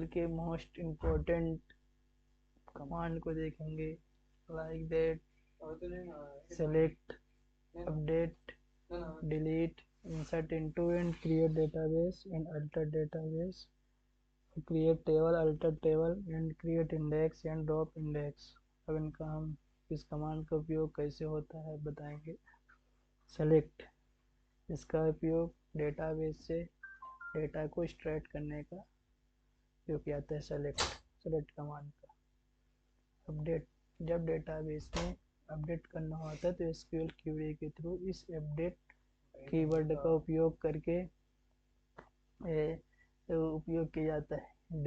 SQL के most important command को देखेंगे, like that select, update, delete, insert into and create database and alter database, create table, alter table and create index and drop index. अब इनका हम इस command का उपयोग कैसे होता है बताएंगे। सेलेक्ट, इसका उपयोग डेटाबेस से डेटा को एक्सट्रैक्ट करने का उपयोग किया जाता है सेलेक्ट कमांड का। अपडेट, जब डेटाबेस में अपडेट करना होता है तो SQL क्वेरी के थ्रू इस अपडेट कीवर्ड का उपयोग करके उपयोग किया जाता है।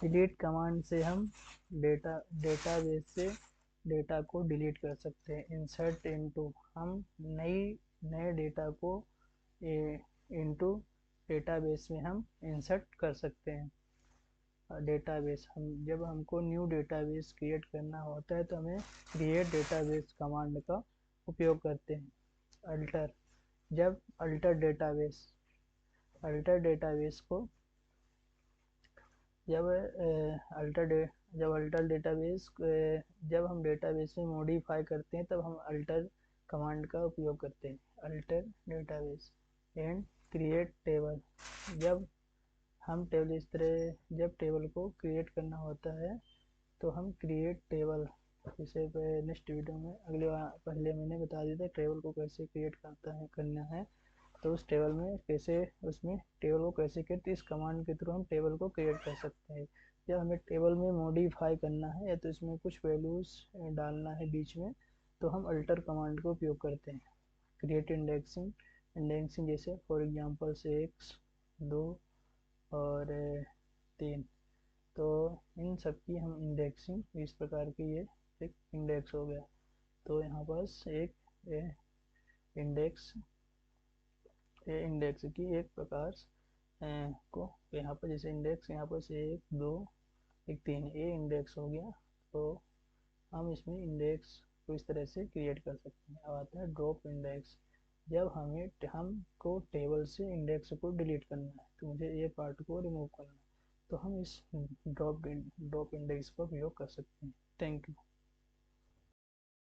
डिलीट कमांड से हम डेटाबेस से डेटा को डिलीट कर सकते हैं। इंसर्ट इनटू, हम नए डेटा को इनटू डेटाबेस में हम इंसर्ट कर सकते हैं। डेटाबेस, हम जब हमको न्यू डेटाबेस क्रिएट करना होता है तो हमें क्रिएट डेटाबेस कमांड का उपयोग करते हैं। अल्टर, जब अल्टर डेटाबेस को जब जब हम डेटाबेस में मॉडिफाई करते हैं तब हम अल्टर कमांड का उपयोग करते हैं। Alter database and create table, जब हम जब टेबल को क्रिएट करना होता है तो हम क्रिएट टेबल, जैसे नेक्स्ट वीडियो में पहले मैंने बता दिया था टेबल को कैसे क्रिएट करना है, तो उस टेबल में उसमें टेबल को कैसे क्रिएट, इस कमांड के थ्रू हम टेबल को क्रिएट कर सकते हैं। जब हमें टेबल में मॉडिफाई करना है या तो इसमें कुछ वैल्यूज डालना है बीच में, तो हम अल्टर कमांड का उपयोग करते हैं। क्रिएट इंडेक्सिंग जैसे फॉर एग्जांपल से 1, 2 और 3, तो इन सब की हम इंडेक्सिंग इस प्रकार की, ये एक इंडेक्स हो गया। तो यहाँ पास एक इंडेक्स की एक प्रकार को यहाँ पर जैसे इंडेक्स यहाँ पर से 1, 2, 3 ये इंडेक्स हो गया। तो हम इसमें इंडेक्स को इस तरह से क्रिएट कर सकते हैं। अब आता है ड्रॉप इंडेक्स, जब हमको टेबल से इंडेक्स को डिलीट करना है तो मुझे ये पार्ट को रिमूव करना है, तो हम इस ड्रॉप इंडेक्स का उपयोग कर सकते हैं। Thank you.